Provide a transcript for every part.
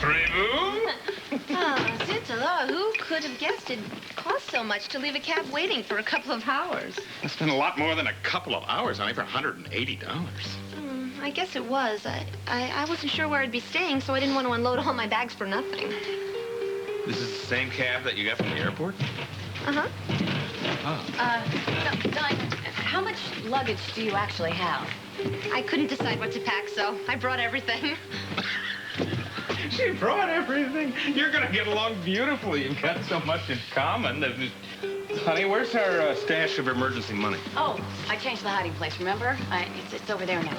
Voulez-vous? Oh, zut alors, who could have guessed it cost so much to leave a cab waiting for a couple of hours? It's been a lot more than a couple of hours, honey, for $180. I guess it was. I wasn't sure where I'd be staying, so I didn't want to unload all my bags for nothing. This is the same cab that you got from the airport? Uh-huh. Oh. No, Dinah, how much luggage do you actually have? I couldn't decide what to pack, so I brought everything. She brought everything. You're going to get along beautifully. You've got so much in common. Honey, where's our stash of emergency money? Oh, I changed the hiding place, remember? It's over there now.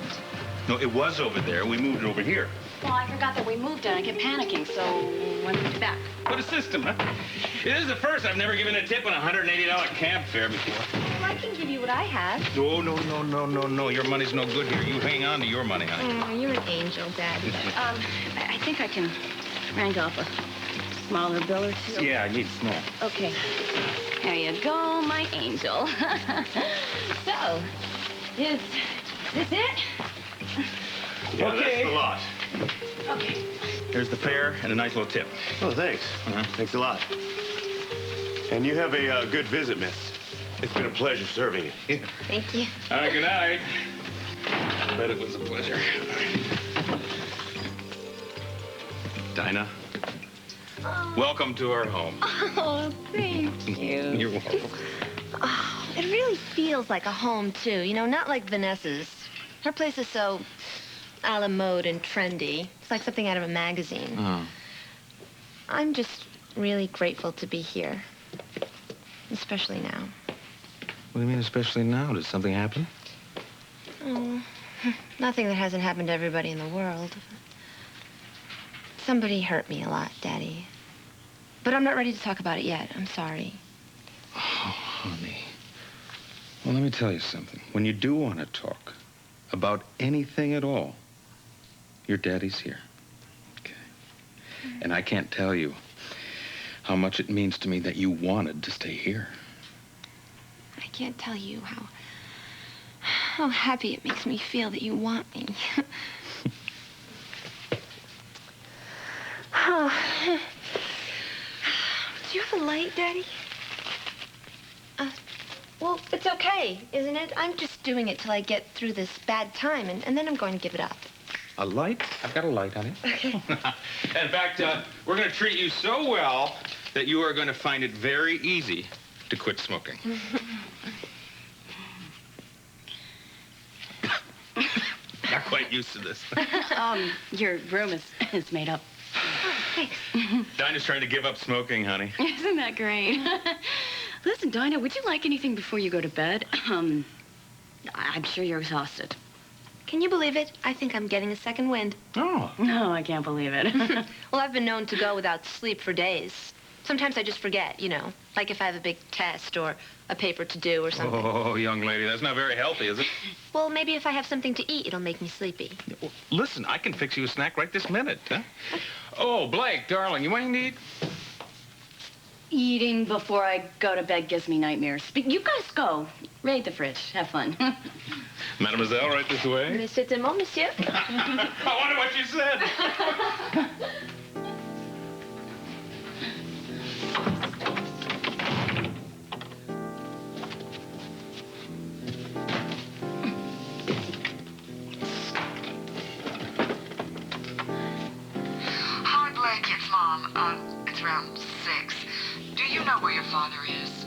No, it was over there. We moved it over here. Well, I forgot that we moved it. I kept panicking, so I moved it back. What a system, huh? It is the first. I've never given a tip on a $180 cab fare before. Well, I can give you what I have. Oh, no. Your money's no good here. You hang on to your money, honey. Oh, you're an angel, Daddy. I think I can wrangle up a smaller bill or two. Yeah, I need small. Okay. There you go, my angel. So, is this it? Yeah, Okay. That's the lot. Okay. Here's the fare and a nice little tip. Oh, thanks. Thanks a lot. And you have a good visit, miss. It's been a pleasure serving you. Yeah. Thank you. All right, good night. I bet it was a pleasure. Dinah, welcome to our home. Oh, thank you. You're welcome. Oh, it really feels like a home, too. You know, not like Vanessa's. Her place is so a la mode and trendy. It's like something out of a magazine. Oh. I'm just really grateful to be here. Especially now. What do you mean, especially now? Did something happen? Oh, nothing that hasn't happened to everybody in the world. Somebody hurt me a lot, Daddy. But I'm not ready to talk about it yet. I'm sorry. Oh, honey. Well, let me tell you something. When you do want to talk about anything at all, your daddy's here. Okay. And I can't tell you how much it means to me that you wanted to stay here. I can't tell you how happy it makes me feel that you want me. Oh. Do you have a light, Daddy? Well, it's okay, isn't it? I'm just doing it till I get through this bad time, and then I'm going to give it up. A light? I've got a light, honey. Okay. In fact, we're going to treat you so well that you are going to find it very easy to quit smoking. Not quite used to this. Your room is made up. Oh, thanks. Dinah's trying to give up smoking, honey. Isn't that great? Listen, Dinah, would you like anything before you go to bed? I'm sure you're exhausted. Can you believe it? I think I'm getting a second wind. Oh. No, I can't believe it. Well, I've been known to go without sleep for days. Sometimes I just forget, you know, like if I have a big test or a paper to do or something. Oh, young lady, that's not very healthy, is it? Well, maybe if I have something to eat, it'll make me sleepy. Well, listen, I can fix you a snack right this minute, huh? Oh, Blake, darling, you want anything to eat? Eating before I go to bed gives me nightmares. But you guys go. Raid the fridge. Have fun. Mademoiselle, right this way. Mais c'est tellement, monsieur. I wonder what you said. Hi, Blake. It's Mom. It's around 6. Do you know where your father is?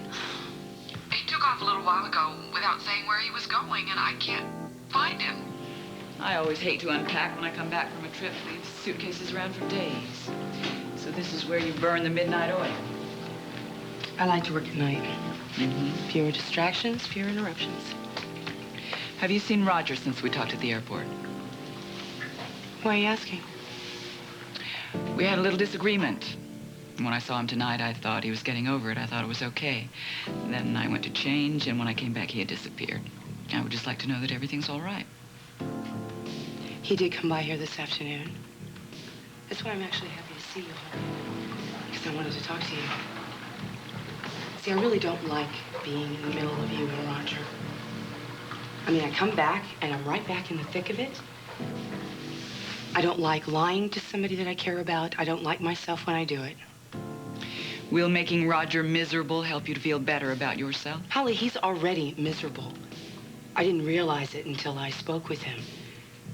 He took off a little while ago without saying where he was going, and I can't find him. I always hate to unpack when I come back from a trip. Leave suitcases around for days. So this is where you burn the midnight oil. I like to work at night. Mm-hmm. Fewer distractions, fewer interruptions. Have you seen Roger since we talked at the airport? Why are you asking? We had a little disagreement. When I saw him tonight, I thought he was getting over it. I thought it was okay. Then I went to change, and when I came back, he had disappeared. I would just like to know that everything's all right. He did come by here this afternoon. That's why I'm actually happy to see you, because I wanted to talk to you. See, I really don't like being in the middle of you and Roger. I mean, I come back, and I'm right back in the thick of it. I don't like lying to somebody that I care about. I don't like myself when I do it. Will making Roger miserable help you to feel better about yourself? Holly, he's already miserable. I didn't realize it until I spoke with him.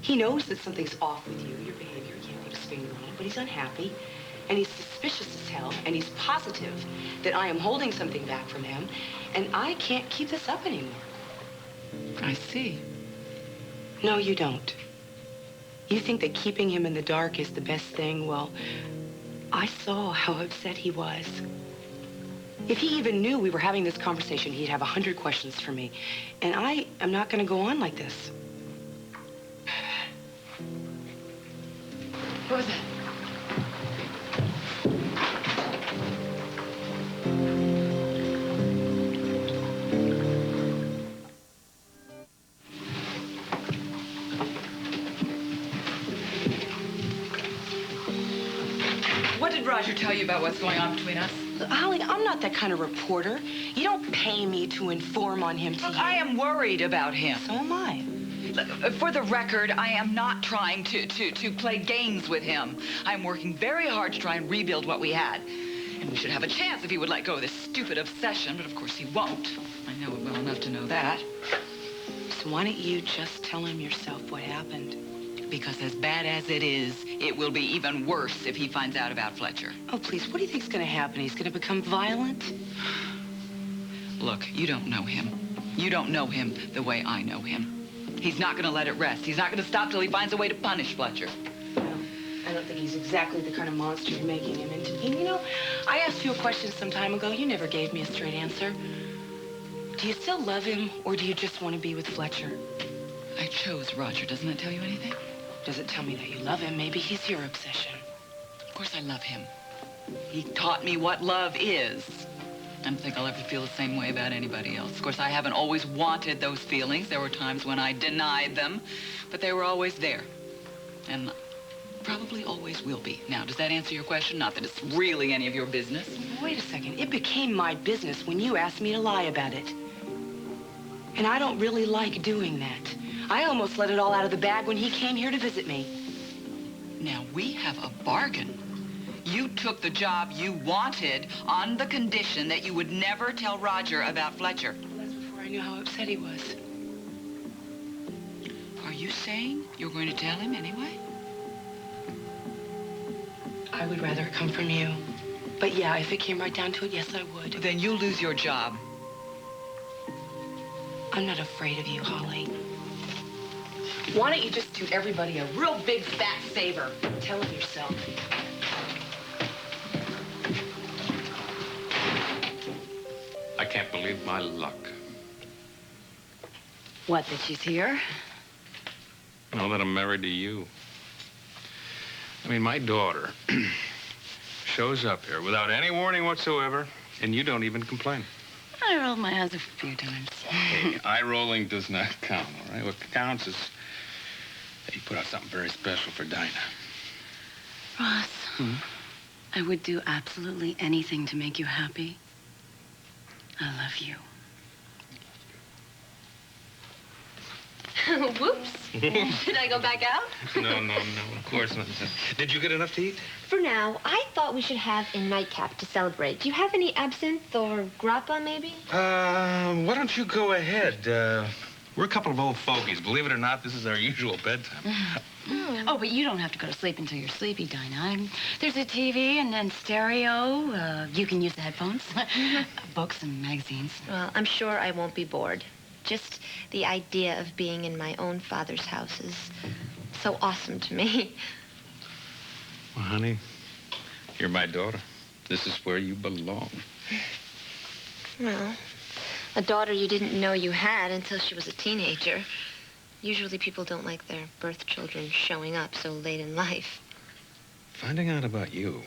He knows that something's off with you, your behavior. He can't put his finger on it, but he's unhappy. And he's suspicious as hell, and he's positive that I am holding something back from him, and I can't keep this up anymore. I see. No, you don't. You think that keeping him in the dark is the best thing? Well, I saw how upset he was. If he even knew we were having this conversation, he'd have 100 questions for me. And I am not going to go on like this. What was that? What did Roger tell you about what's going on between us? Look, Holly, I'm not that kind of reporter. You don't pay me to inform on him to Look, you. I am worried about him. So am I. Look, for the record, I am not trying to play games with him. I'm working very hard to try and rebuild what we had. And we should have a chance if he would let go of this stupid obsession, but of course he won't. I know him well enough to know that. So why don't you just tell him yourself what happened? Because as bad as it is, it will be even worse if he finds out about Fletcher. Oh, please, what do you think's going to happen? He's going to become violent? Look, you don't know him. You don't know him the way I know him. He's not going to let it rest. He's not going to stop till he finds a way to punish Fletcher. Well, I don't think he's exactly the kind of monster you're making him into. And, you know, I asked you a question some time ago. You never gave me a straight answer. Do you still love him, or do you just want to be with Fletcher? I chose Roger. Doesn't that tell you anything? Does it tell me that you love him? Maybe he's your obsession. Of course I love him. He taught me what love is. I don't think I'll ever feel the same way about anybody else. Of course, I haven't always wanted those feelings. There were times when I denied them, but they were always there. And probably always will be. Now, does that answer your question? Not that it's really any of your business. Wait a second. It became my business when you asked me to lie about it. And I don't really like doing that. I almost let it all out of the bag when he came here to visit me. Now, we have a bargain. You took the job you wanted on the condition that you would never tell Roger about Fletcher. That's before I knew how upset he was. Are you saying you're going to tell him anyway? I would rather come from you. But yeah, if it came right down to it, yes, I would. Then you'll lose your job. I'm not afraid of you, Holly. Why don't you just do everybody a real big fat favor? Tell him yourself. I can't believe my luck. What, that she's here? Now that I'm married to you. I mean, my daughter shows up here without any warning whatsoever, and you don't even complain. I rolled my eyes a few times. Hey, eye rolling does not count, all right? What counts is that you put out something very special for Dinah. Ross, I would do absolutely anything to make you happy. I love you. Whoops. Should I go back out? No, of course not. Did you get enough to eat? For now, I thought we should have a nightcap to celebrate. Do you have any absinthe or grappa, maybe? Why don't you go ahead? We're a couple of old fogies. Believe it or not, this is our usual bedtime. Oh, but you don't have to go to sleep until you're sleepy, Dinah. There's a TV and then stereo. You can use the headphones. Books and magazines. Well, I'm sure I won't be bored. Just the idea of being in my own father's house is so awesome to me. Well, honey, you're my daughter. This is where you belong. Well, a daughter you didn't know you had until she was a teenager. Usually people don't like their birth children showing up so late in life. Finding out about you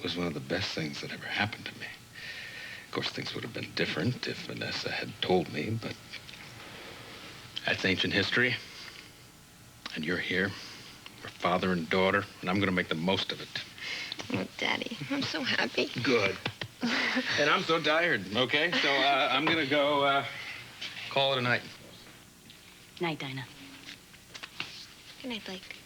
was one of the best things that ever happened to me. Of course, things would have been different if Vanessa had told me, but that's ancient history. And you're here. We're father and daughter, and I'm going to make the most of it. Oh, Daddy, I'm so happy. Good. And I'm so tired, okay? So I'm going to go call it a night. Night, Dinah. Good night, Blake.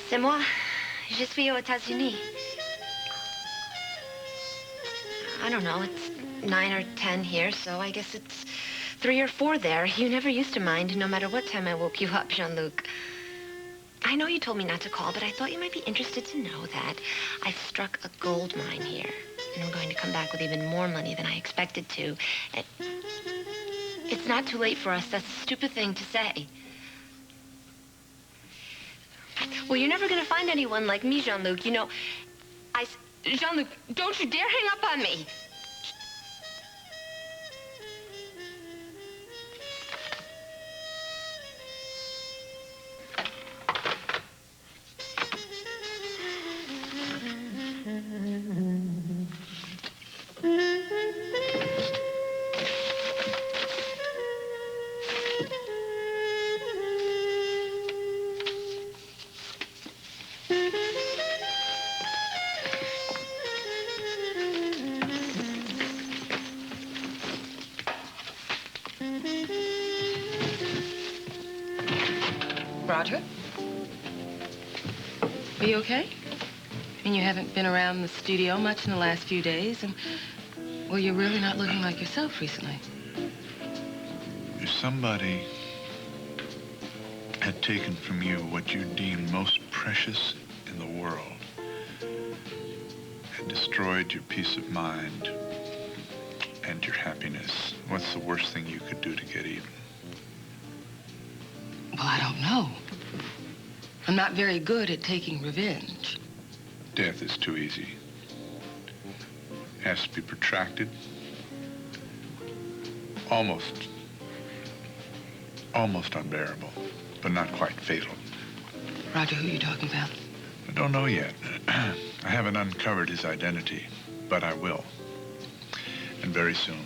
C'est moi. Je suis aux États-Unis. I don't know. It's 9 or 10 here, so I guess it's 3 or 4 there. You never used to mind, no matter what time I woke you up, Jean-Luc. I know you told me not to call, but I thought you might be interested to know that I've struck a gold mine here. And I'm going to come back with even more money than I expected to. And it's not too late for us. That's a stupid thing to say. Well, you're never going to find anyone like me, Jean-Luc. You know, Jean-Luc, don't you dare hang up on me. Roger? Are you okay? I mean, you haven't been around the studio much in the last few days, and, well, you're really not looking like yourself recently. If somebody had taken from you what you deemed most precious in the world, had destroyed your peace of mind and your happiness, what's the worst thing you could do to get even? Well, I don't know. I'm not very good at taking revenge. Death is too easy. It has to be protracted. Almost unbearable, but not quite fatal. Roger, who are you talking about? I don't know yet. I haven't uncovered his identity, but I will. And very soon.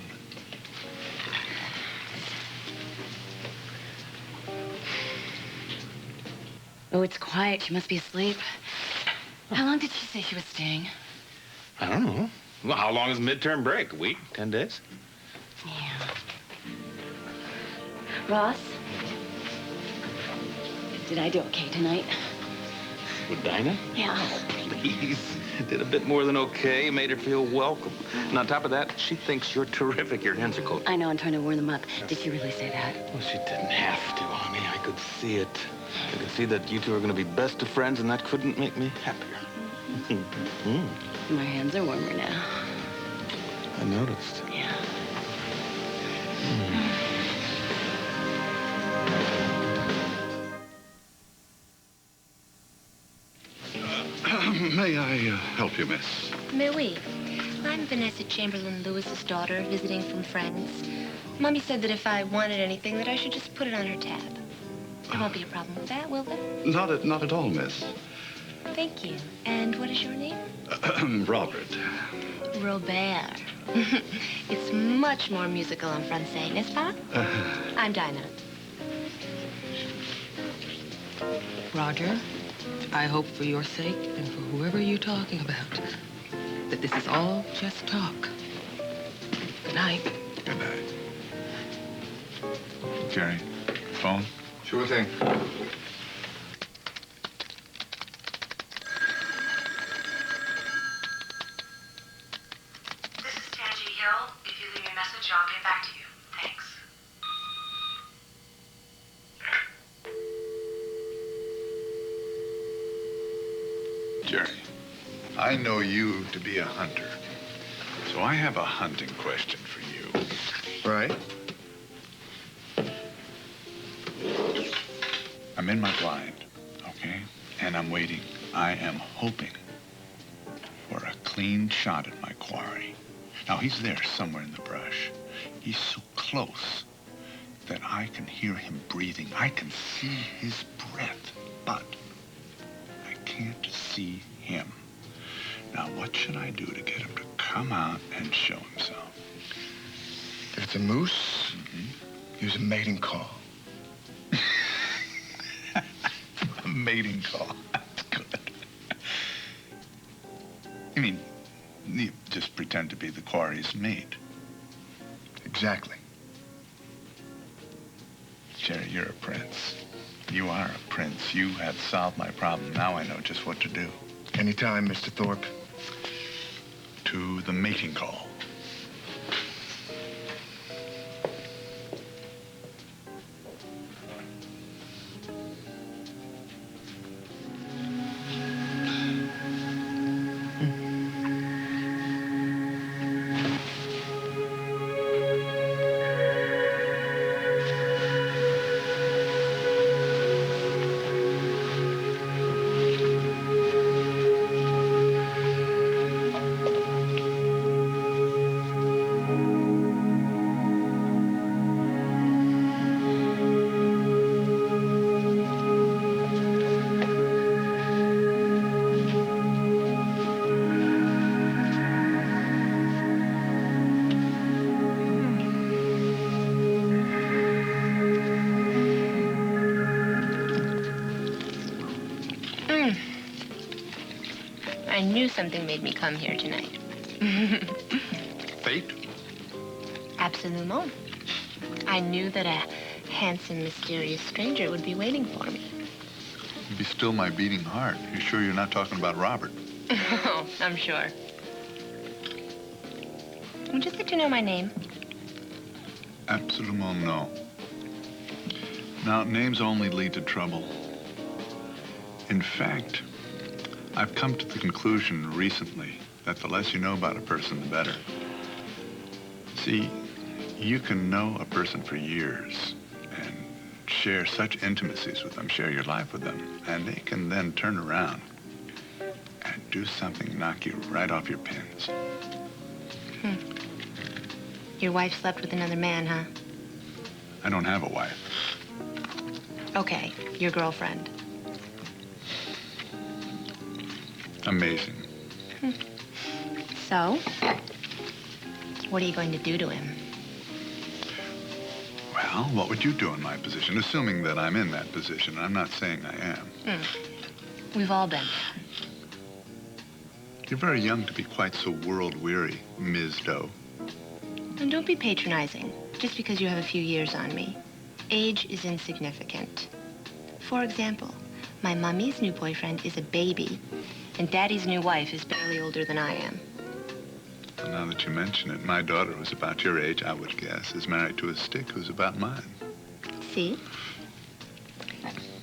Oh, it's quiet. She must be asleep. How long did she say she was staying? I don't know. Well, how long is midterm break? A week? 10 days? Yeah. Ross? Did I do okay tonight? With Dinah? Yeah. Oh, please. Did a bit more than okay. You made her feel welcome. And on top of that, she thinks you're terrific. Your hands are cold. I know, I'm trying to warm them up. Did she really say that? Well, she didn't have to, honey. I could see it. I could see that you two are going to be best of friends, and that couldn't make me happier. My hands are warmer now. I noticed. Yeah. May I help you, miss? Mais oui. I'm Vanessa Chamberlain Lewis's daughter, visiting from friends. Mommy said that if I wanted anything, that I should just put it on her tab. There won't be a problem with that, will there? Not at all, miss. Thank you. And what is your name? Robert. Robert. It's much more musical en français, n'est-ce pas? I'm Dinah. Roger, I hope for your sake and for whoever you're talking about that this is all just talk. Good night. Good night. Jerry, phone? Sure thing. This is Tangi Hill. If you leave me a message, I'll get back to you. Thanks. Jerry, I know you to be a hunter, so I have a hunting question for you. Right. I'm in my blind, okay? And I'm waiting. I am hoping for a clean shot at my quarry. Now, he's there somewhere in the brush. He's so close that I can hear him breathing. I can see his breath, but I can't see him. Now, what should I do to get him to come out and show himself? If it's a moose, use a mating call. A mating call. That's good. You mean, you just pretend to be the quarry's mate? Exactly. Jerry, you're a prince. You are a prince. You have solved my problem. Now I know just what to do. Anytime, Mr. Thorpe. To the mating call. I knew something made me come here tonight. Fate? Absolument. I knew that a handsome, mysterious stranger would be waiting for me. Be still my beating heart. You sure you're not talking about Robert? Oh, I'm sure. Would you like to know my name? Absolument no. Now, names only lead to trouble. In fact, I've come to the conclusion recently that the less you know about a person, the better. See, you can know a person for years and share such intimacies with them, share your life with them, and they can then turn around and do something, knock you right off your pins. Your wife slept with another man, huh? I don't have a wife. Okay, your girlfriend. Amazing. So, what are you going to do to him? Well, what would you do in my position, assuming that I'm in that position? I'm not saying I am. We've all been. You're very young to be quite so world-weary, Ms. Doe. And don't be patronizing, just because you have a few years on me. Age is insignificant. For example, my mummy's new boyfriend is a baby, and Daddy's new wife is barely older than I am. Well, now that you mention it, my daughter, who's about your age, I would guess, is married to a stick who's about mine. See?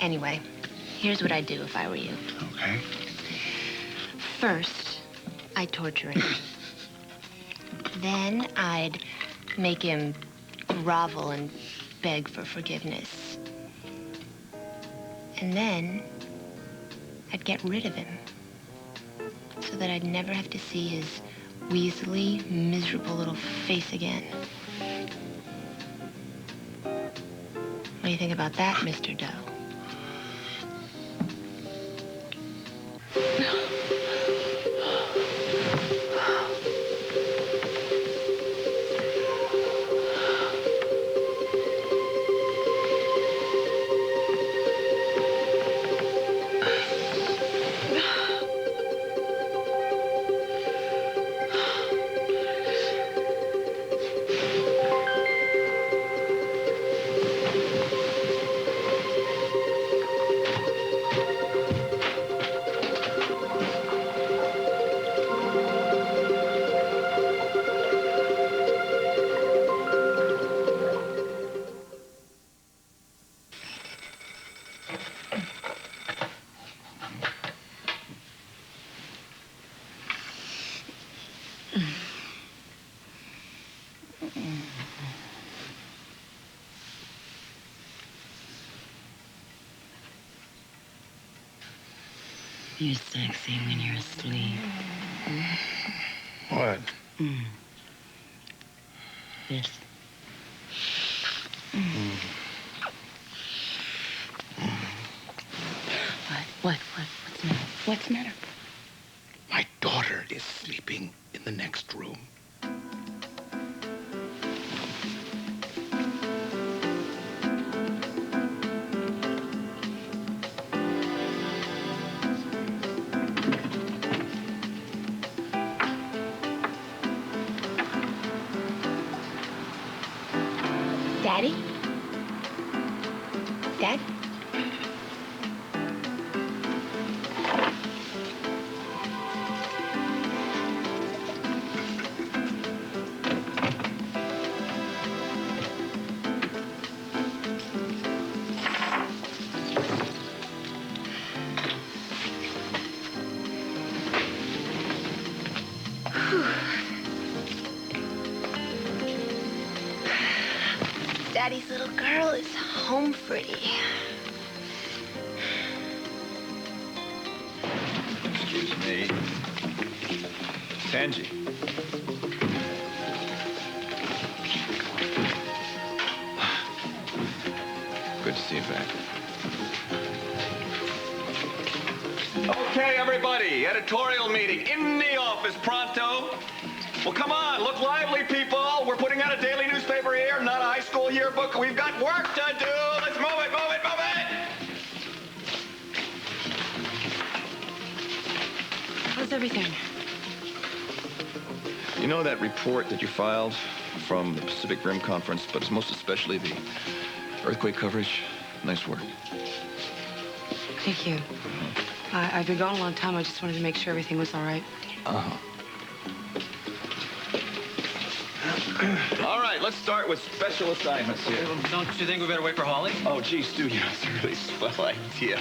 Anyway, here's what I'd do if I were you. Okay. First, I'd torture him. Then I'd make him grovel and beg for forgiveness. And then I'd get rid of him so that I'd never have to see his weaselly, miserable little face again. What do you think about that, Mr. Doe? You're sexy when you're asleep. What? This. What? What's the matter? What's the matter? My daughter is sleeping in the next room. Daddy? Dad? Daddy's little girl is home free. Excuse me. Tangi. Good to see you back. Okay, everybody, editorial meeting in the office pronto. Well, come on, look lively, people. We're putting out a daily newspaper here, not a high school yearbook. We've got work to do. Let's move it, move it, move it. How's everything? You know that report that you filed from the Pacific Rim Conference, but it's most especially the earthquake coverage? Nice work. Thank you. I've been gone a long time. I just wanted to make sure everything was all right. Uh-huh. All right, let's start with special assignments here. Don't you think we better wait for Holly? Oh, gee, Stu, you know, it's a really swell idea.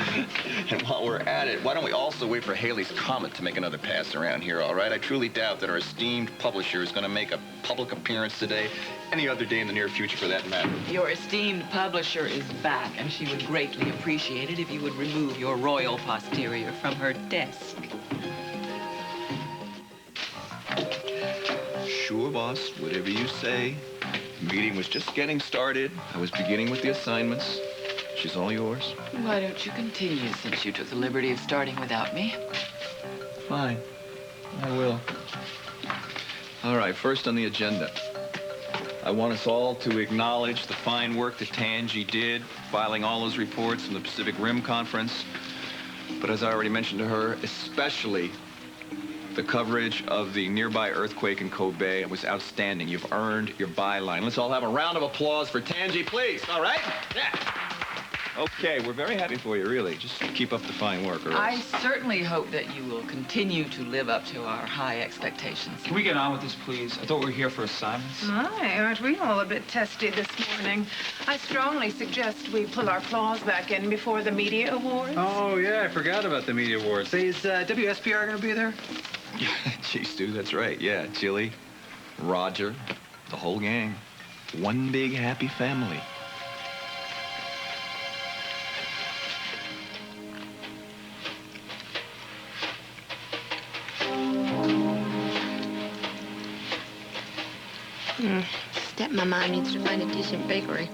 And while we're at it, why don't we also wait for Haley's Comet to make another pass around here, all right? I truly doubt that our esteemed publisher is going to make a public appearance today, any other day in the near future for that matter. Your esteemed publisher is back, and she would greatly appreciate it if you would remove your royal posterior from her desk. Sure, boss, whatever you say. The meeting was just getting started. I was beginning with the assignments. She's all yours. Why don't you continue since you took the liberty of starting without me? Fine. I will. All right, first on the agenda. I want us all to acknowledge the fine work that Tangi did, filing all those reports from the Pacific Rim Conference. But as I already mentioned to her, especially the coverage of the nearby earthquake in Kobe. It was outstanding. You've earned your byline. Let's all have a round of applause for Tangi, please. All right? Yeah. Okay, we're very happy for you, really. Just keep up the fine work, or else. I certainly hope that you will continue to live up to our high expectations. Can we get on with this, please? I thought we were here for assignments. My, aren't we all a bit testy this morning? I strongly suggest we pull our claws back in before the media awards. Oh, yeah, I forgot about the media awards. Say, is WSPR going to be there? Gee, Stu, that's right. Yeah, Chili, Roger, the whole gang. One big happy family. Stepmama needs to find a decent bakery.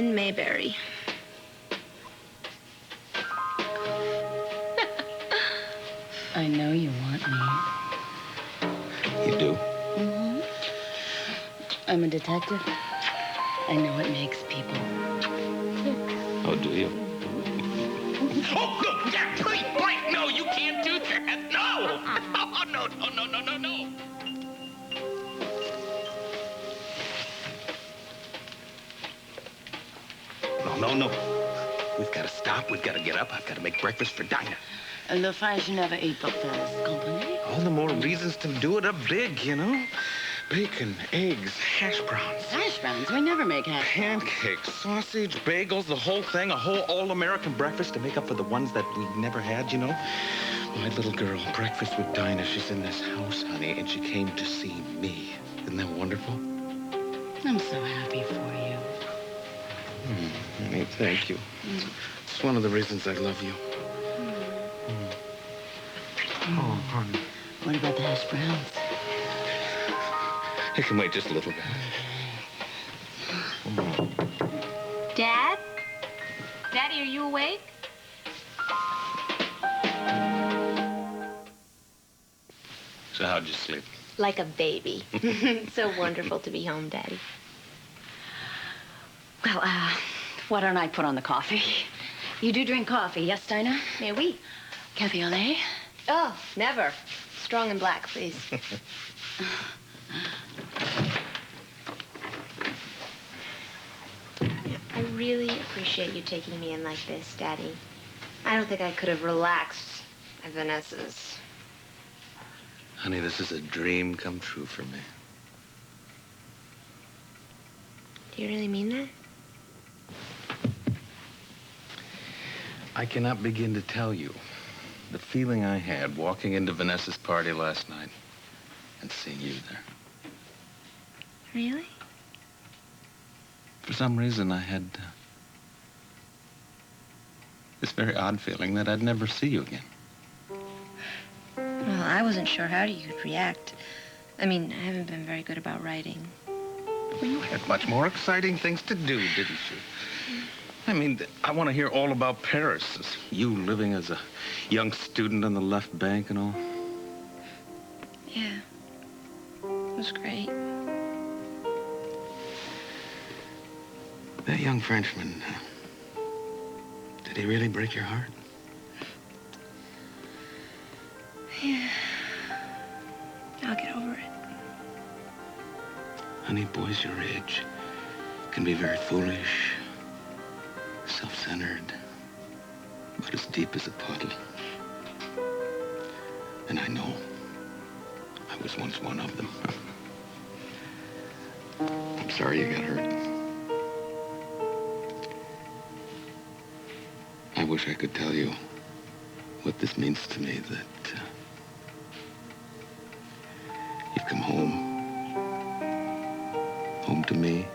Mayberry. I know you want me. You do? Mm-hmm. I'm a detective. I know what makes people. Oh, do you? Oh, no, yeah, please, Blake, no, you can't do that. No. Oh, no. No. We've got to stop. We've got to get up. I've got to make breakfast for Dinah. Le frère, je never ate breakfast. Comprenez? All the more reasons to do it up big, you know? Bacon, eggs, hash browns. Hash browns? We never make hash browns. Pancakes, sausage, bagels, the whole thing. A whole all-American breakfast to make up for the ones that we never had, you know? My little girl, breakfast with Dinah. She's in this house, honey, and she came to see me. Isn't that wonderful? I'm so happy for you. Honey, thank you. It's one of the reasons I love you. Oh, honey. What about the hash browns? I can wait just a little bit. Dad? Daddy, are you awake? So how'd you sleep? Like a baby. So wonderful to be home, Daddy. Well, why don't I put on the coffee? You do drink coffee, yes, Dinah? Mais oui. Café au lait? Oh, never. Strong and black, please. really appreciate you taking me in like this, Daddy. I don't think I could have relaxed at Vanessa's. Honey, this is a dream come true for me. Do you really mean that? I cannot begin to tell you the feeling I had walking into Vanessa's party last night and seeing you there. Really? For some reason, I had this very odd feeling that I'd never see you again. Well, I wasn't sure how you'd react. I mean, I haven't been very good about writing. Well, you had much more exciting things to do, didn't you? I mean, I want to hear all about Paris. You living as a young student on the left bank and all. Yeah. It was great. That young Frenchman, did he really break your heart? Yeah. I'll get over it. Honey, boys your age can be very foolish, self-centered, but as deep as a puddle. And I know I was once one of them. I'm sorry you got hurt. I wish I could tell you what this means to me, that you've come home to me.